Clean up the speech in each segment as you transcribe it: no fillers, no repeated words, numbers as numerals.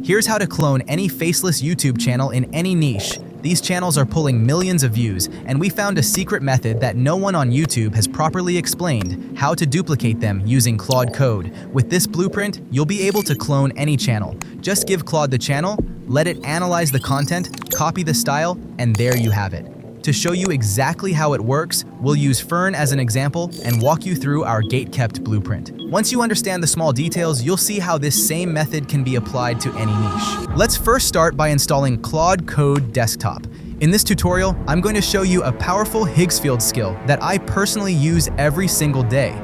Here's how to clone any faceless YouTube channel in any niche. These channels are pulling millions of views, and we found a secret method that no one on YouTube has properly explained: how to duplicate them using Claude code. With this blueprint, you'll be able to clone any channel. Just give Claude the channel, let it analyze the content, copy the style, and there you have it. To show you exactly how it works, we'll use Fern as an example and walk you through our gate-kept blueprint. Once you understand the small details, you'll see how this same method can be applied to any niche. Let's first start by installing Claude Code Desktop. In this tutorial, I'm going to show you a powerful Higgsfield skill that I personally use every single day.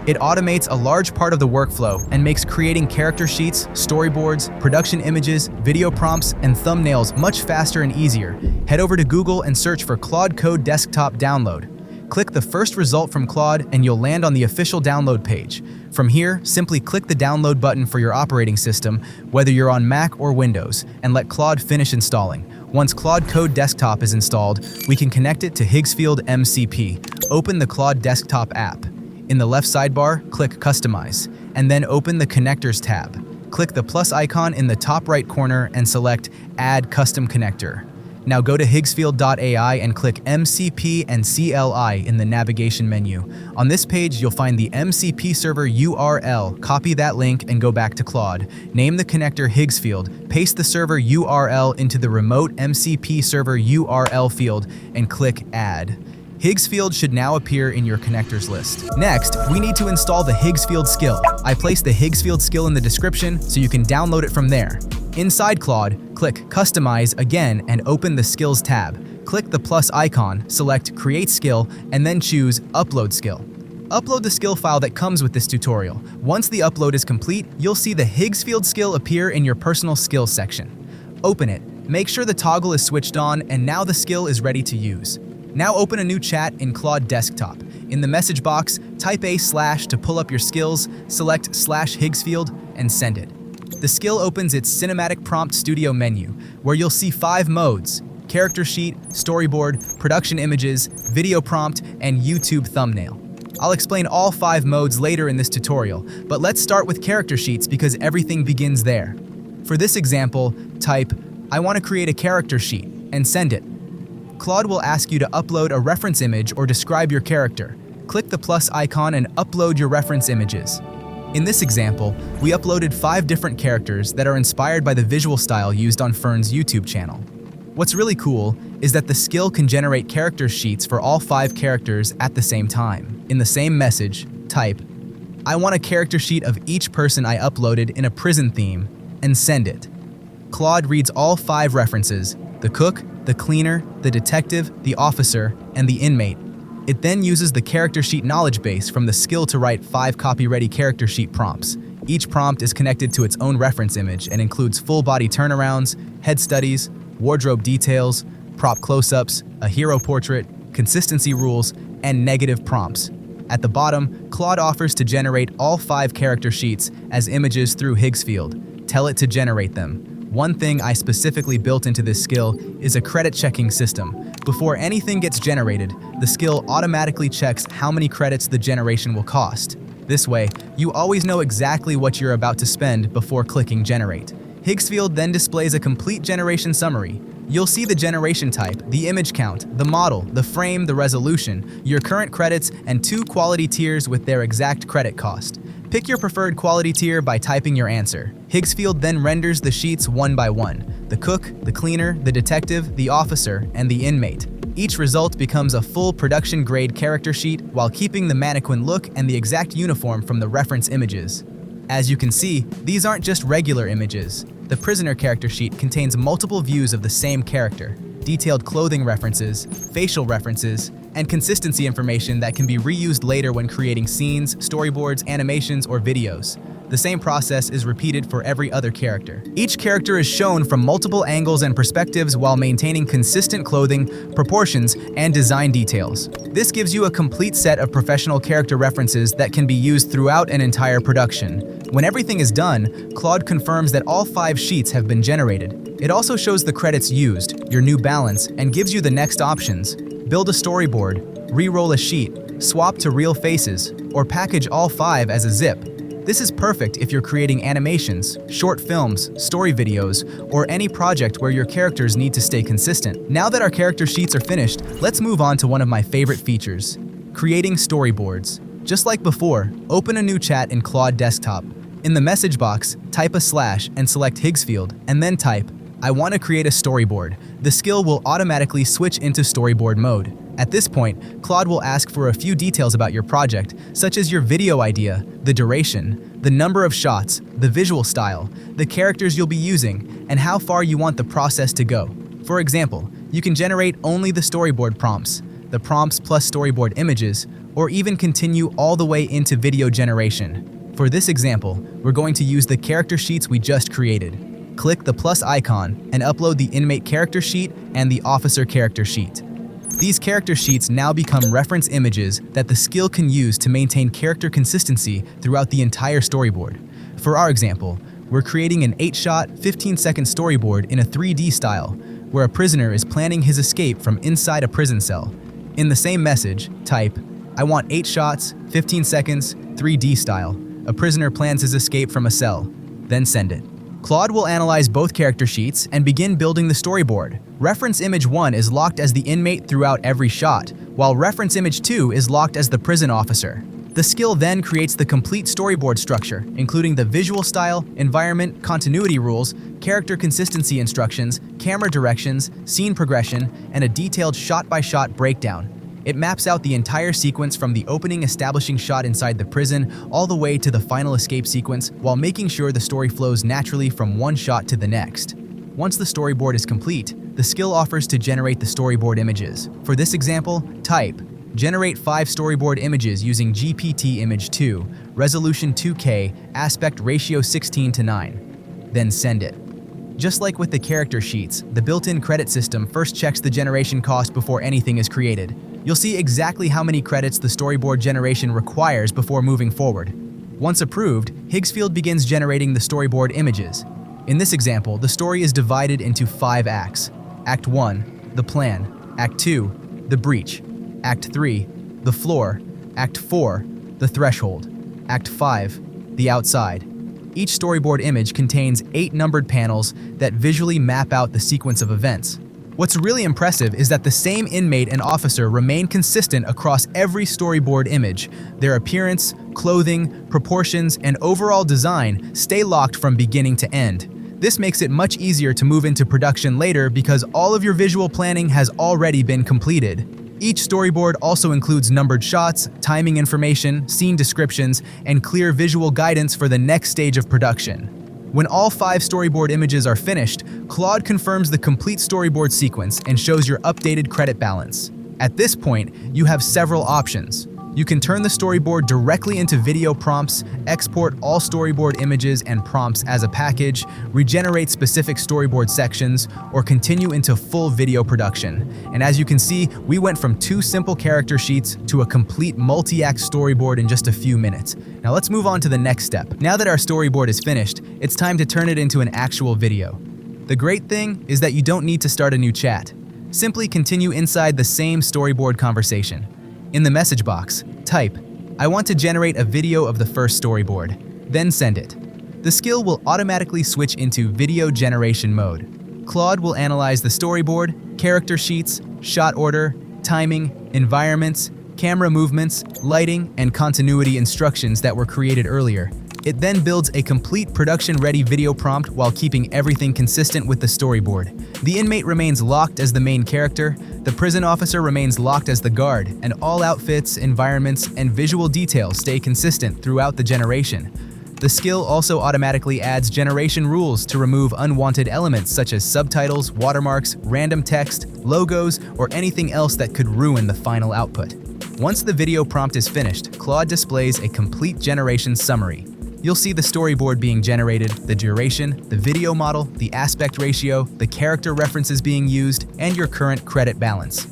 It automates a large part of the workflow and makes creating character sheets, storyboards, production images, video prompts, and thumbnails much faster and easier. Head over to Google and search for Claude Code Desktop Download. Click the first result from Claude and you'll land on the official download page. From here, simply click the download button for your operating system, whether you're on Mac or Windows, and let Claude finish installing. Once Claude Code Desktop is installed, we can connect it to Higgsfield MCP. Open the Claude Desktop app. In the left sidebar, click Customize, and then open the Connectors tab. Click the plus icon in the top right corner and select Add Custom Connector. Now go to Higgsfield.ai and click MCP and CLI in the navigation menu. On this page, you'll find the MCP server URL. Copy that link and go back to Claude. Name the connector Higgsfield, paste the server URL into the remote MCP server URL field, and click Add. Higgsfield should now appear in your connectors list. Next, we need to install the Higgsfield skill. I placed the Higgsfield skill in the description so you can download it from there. Inside Claude, click Customize again and open the Skills tab. Click the plus icon, select Create Skill, and then choose Upload Skill. Upload the skill file that comes with this tutorial. Once the upload is complete, you'll see the Higgsfield skill appear in your personal skills section. Open it, make sure the toggle is switched on, and now the skill is ready to use. Now open a new chat in Claude Desktop. In the message box, type / to pull up your skills, select /Higgsfield, and send it. The skill opens its Cinematic Prompt Studio menu, where you'll see 5 modes: character sheet, storyboard, production images, video prompt, and YouTube thumbnail. I'll explain all 5 modes later in this tutorial, but let's start with character sheets because everything begins there. For this example, type, "I want to create a character sheet," and send it. Claude will ask you to upload a reference image or describe your character. Click the plus icon and upload your reference images. In this example, we uploaded 5 different characters that are inspired by the visual style used on Fern's YouTube channel. What's really cool is that the skill can generate character sheets for all 5 characters at the same time. In the same message, type, "I want a character sheet of each person I uploaded in a prison theme," and send it. Claude reads all 5 references: the cook, the cleaner, the detective, the officer, and the inmate. It then uses the character sheet knowledge base from the skill to write 5 copy-ready character sheet prompts. Each prompt is connected to its own reference image and includes full-body turnarounds, head studies, wardrobe details, prop close-ups, a hero portrait, consistency rules, and negative prompts. At the bottom, Claude offers to generate all 5 character sheets as images through Higgsfield. Tell it to generate them. One thing I specifically built into this skill is a credit checking system. Before anything gets generated, the skill automatically checks how many credits the generation will cost. This way, you always know exactly what you're about to spend before clicking Generate. Higgsfield then displays a complete generation summary. You'll see the generation type, the image count, the model, the frame, the resolution, your current credits, and 2 quality tiers with their exact credit cost. Pick your preferred quality tier by typing your answer. Higgsfield then renders the sheets one by one: the cook, the cleaner, the detective, the officer, and the inmate. Each result becomes a full production-grade character sheet while keeping the mannequin look and the exact uniform from the reference images. As you can see, these aren't just regular images. The prisoner character sheet contains multiple views of the same character, detailed clothing references, facial references, and consistency information that can be reused later when creating scenes, storyboards, animations, or videos. The same process is repeated for every other character. Each character is shown from multiple angles and perspectives while maintaining consistent clothing, proportions, and design details. This gives you a complete set of professional character references that can be used throughout an entire production. When everything is done, Claude confirms that all 5 sheets have been generated. It also shows the credits used, your new balance, and gives you the next options: build a storyboard, re-roll a sheet, swap to real faces, or package all 5 as a zip. This is perfect if you're creating animations, short films, story videos, or any project where your characters need to stay consistent. Now that our character sheets are finished, let's move on to one of my favorite features, creating storyboards. Just like before, open a new chat in Claude Desktop. In the message box, type a / and select Higgsfield, and then type, "I want to create a storyboard." The skill will automatically switch into storyboard mode. At this point, Claude will ask for a few details about your project, such as your video idea, the duration, the number of shots, the visual style, the characters you'll be using, and how far you want the process to go. For example, you can generate only the storyboard prompts, the prompts plus storyboard images, or even continue all the way into video generation. For this example, we're going to use the character sheets we just created. Click the plus icon and upload the inmate character sheet and the officer character sheet. These character sheets now become reference images that the skill can use to maintain character consistency throughout the entire storyboard. For our example, we're creating an 8-shot, 15-second storyboard in a 3D style, where a prisoner is planning his escape from inside a prison cell. In the same message, type, "I want 8 shots, 15 seconds, 3D style. A prisoner plans his escape from a cell." Then send it. Claude will analyze both character sheets and begin building the storyboard. Reference image 1 is locked as the inmate throughout every shot, while reference image 2 is locked as the prison officer. The skill then creates the complete storyboard structure, including the visual style, environment, continuity rules, character consistency instructions, camera directions, scene progression, and a detailed shot-by-shot breakdown. It maps out the entire sequence from the opening establishing shot inside the prison all the way to the final escape sequence, while making sure the story flows naturally from one shot to the next. Once the storyboard is complete, the skill offers to generate the storyboard images. For this example, type, "Generate 5 storyboard images using GPT Image 2, resolution 2K, aspect ratio 16:9. Then send it. Just like with the character sheets, the built-in credit system first checks the generation cost before anything is created. You'll see exactly how many credits the storyboard generation requires before moving forward. Once approved, Higgsfield begins generating the storyboard images. In this example, the story is divided into 5 acts. Act 1, the plan. Act 2, the breach. Act 3, the floor. Act 4, the threshold. Act 5, the outside. Each storyboard image contains 8 numbered panels that visually map out the sequence of events. What's really impressive is that the same inmate and officer remain consistent across every storyboard image. Their appearance, clothing, proportions, and overall design stay locked from beginning to end. This makes it much easier to move into production later because all of your visual planning has already been completed. Each storyboard also includes numbered shots, timing information, scene descriptions, and clear visual guidance for the next stage of production. When all 5 storyboard images are finished, Claude confirms the complete storyboard sequence and shows your updated credit balance. At this point, you have several options. You can turn the storyboard directly into video prompts, export all storyboard images and prompts as a package, regenerate specific storyboard sections, or continue into full video production. And as you can see, we went from 2 simple character sheets to a complete multi-act storyboard in just a few minutes. Now let's move on to the next step. Now that our storyboard is finished, it's time to turn it into an actual video. The great thing is that you don't need to start a new chat. Simply continue inside the same storyboard conversation. In the message box, type, "I want to generate a video of the first storyboard." Then send it. The skill will automatically switch into video generation mode. Claude will analyze the storyboard, character sheets, shot order, timing, environments, camera movements, lighting, and continuity instructions that were created earlier. It then builds a complete production-ready video prompt while keeping everything consistent with the storyboard. The inmate remains locked as the main character, the prison officer remains locked as the guard, and all outfits, environments, and visual details stay consistent throughout the generation. The skill also automatically adds generation rules to remove unwanted elements such as subtitles, watermarks, random text, logos, or anything else that could ruin the final output. Once the video prompt is finished, Claude displays a complete generation summary. You'll see the storyboard being generated, the duration, the video model, the aspect ratio, the character references being used, and your current credit balance.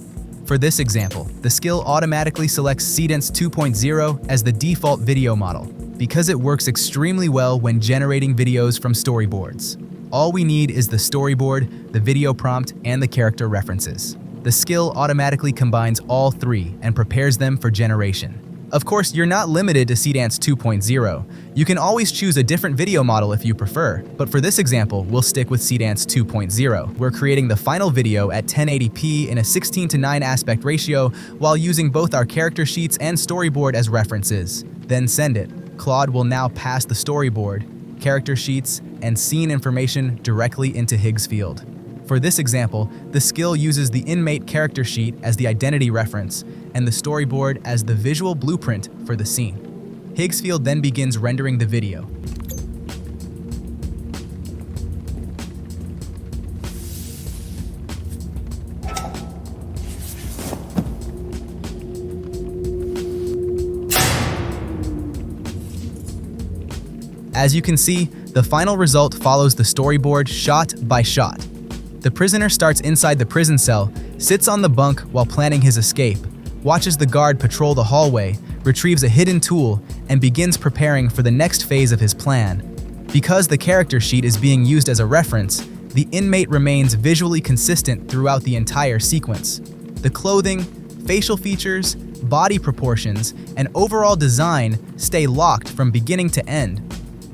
For this example, the skill automatically selects Cadence 2.0 as the default video model, because it works extremely well when generating videos from storyboards. All we need is the storyboard, the video prompt, and the character references. The skill automatically combines all 3 and prepares them for generation. Of course, you're not limited to Seedance 2.0. You can always choose a different video model if you prefer, but for this example, we'll stick with Seedance 2.0. We're creating the final video at 1080p in a 16:9 aspect ratio while using both our character sheets and storyboard as references. Then send it. Claude will now pass the storyboard, character sheets, and scene information directly into Higgsfield. For this example, the skill uses the inmate character sheet as the identity reference and the storyboard as the visual blueprint for the scene. Higgsfield then begins rendering the video. As you can see, the final result follows the storyboard shot by shot. The prisoner starts inside the prison cell, sits on the bunk while planning his escape, watches the guard patrol the hallway, retrieves a hidden tool, and begins preparing for the next phase of his plan. Because the character sheet is being used as a reference, the inmate remains visually consistent throughout the entire sequence. The clothing, facial features, body proportions, and overall design stay locked from beginning to end.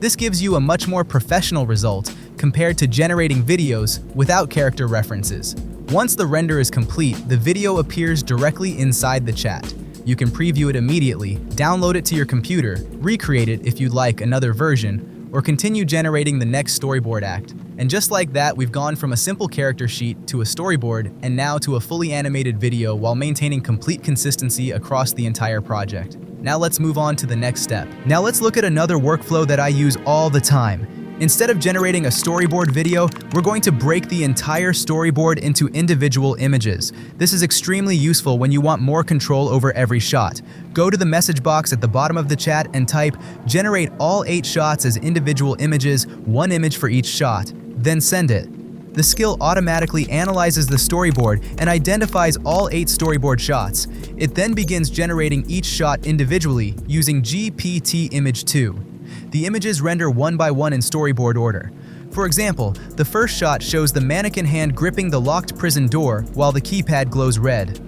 This gives you a much more professional result compared to generating videos without character references. Once the render is complete, the video appears directly inside the chat. You can preview it immediately, download it to your computer, recreate it if you'd like another version, or continue generating the next storyboard act. And just like that, we've gone from a simple character sheet to a storyboard and now to a fully animated video while maintaining complete consistency across the entire project. Now let's move on to the next step. Now let's look at another workflow that I use all the time. Instead of generating a storyboard video, we're going to break the entire storyboard into individual images. This is extremely useful when you want more control over every shot. Go to the message box at the bottom of the chat and type, "Generate all 8 shots as individual images, 1 image for each shot," then send it. The skill automatically analyzes the storyboard and identifies all 8 storyboard shots. It then begins generating each shot individually using GPT Image 2. The images render one by one in storyboard order. For example, the first shot shows the mannequin hand gripping the locked prison door while the keypad glows red.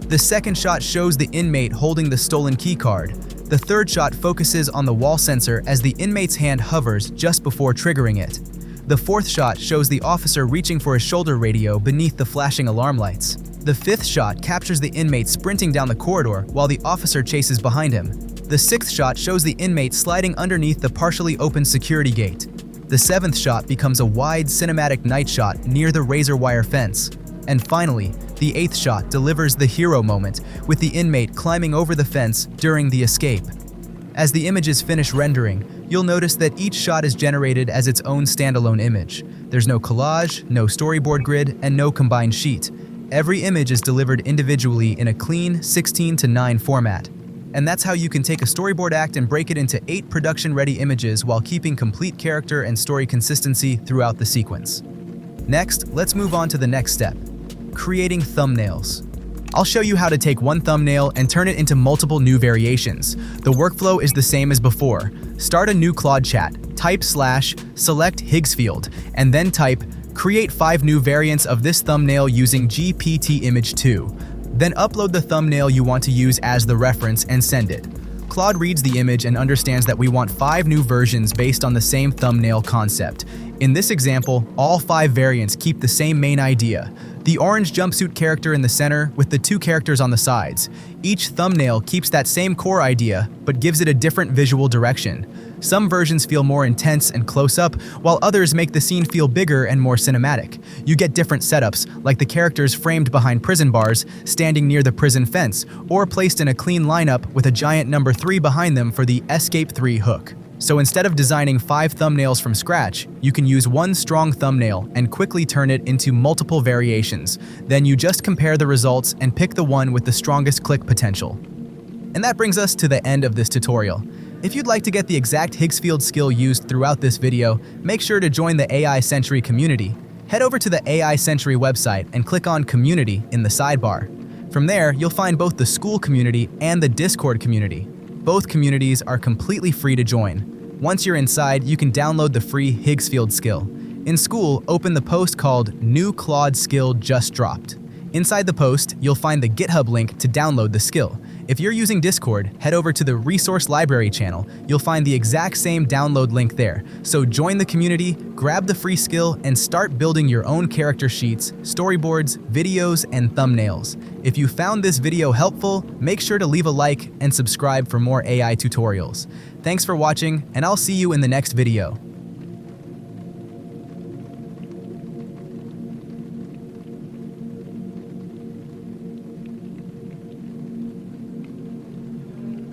The second shot shows the inmate holding the stolen keycard. The third shot focuses on the wall sensor as the inmate's hand hovers just before triggering it. The fourth shot shows the officer reaching for his shoulder radio beneath the flashing alarm lights. The fifth shot captures the inmate sprinting down the corridor while the officer chases behind him. The sixth shot shows the inmate sliding underneath the partially open security gate. The seventh shot becomes a wide cinematic night shot near the razor wire fence. And finally, the eighth shot delivers the hero moment with the inmate climbing over the fence during the escape. As the images finish rendering, you'll notice that each shot is generated as its own standalone image. There's no collage, no storyboard grid, and no combined sheet. Every image is delivered individually in a clean 16:9 format. And that's how you can take a storyboard act and break it into 8 production-ready images while keeping complete character and story consistency throughout the sequence. Next, let's move on to the next step, creating thumbnails. I'll show you how to take one thumbnail and turn it into multiple new variations. The workflow is the same as before. Start a new Claude chat, type /select Higgsfield, and then type create 5 new variants of this thumbnail using GPT Image 2. Then upload the thumbnail you want to use as the reference and send it. Claude reads the image and understands that we want 5 new versions based on the same thumbnail concept. In this example, all 5 variants keep the same main idea. The orange jumpsuit character in the center with the 2 characters on the sides. Each thumbnail keeps that same core idea, but gives it a different visual direction. Some versions feel more intense and close up, while others make the scene feel bigger and more cinematic. You get different setups, like the characters framed behind prison bars, standing near the prison fence, or placed in a clean lineup with a giant number 3 behind them for the Escape 3 hook. So instead of designing 5 thumbnails from scratch, you can use one strong thumbnail and quickly turn it into multiple variations. Then you just compare the results and pick the one with the strongest click potential. And that brings us to the end of this tutorial. If you'd like to get the exact Higgsfield skill used throughout this video, make sure to join the AI Century community. Head over to the AI Century website and click on Community in the sidebar. From there, you'll find both the school community and the Discord community. Both communities are completely free to join. Once you're inside, you can download the free Higgsfield skill. In school, open the post called New Claude Skill Just Dropped. Inside the post, you'll find the GitHub link to download the skill. If you're using Discord, head over to the Resource Library channel. You'll find the exact same download link there. So join the community, grab the free skill, and start building your own character sheets, storyboards, videos, and thumbnails. If you found this video helpful, make sure to leave a like and subscribe for more AI tutorials. Thanks for watching, and I'll see you in the next video.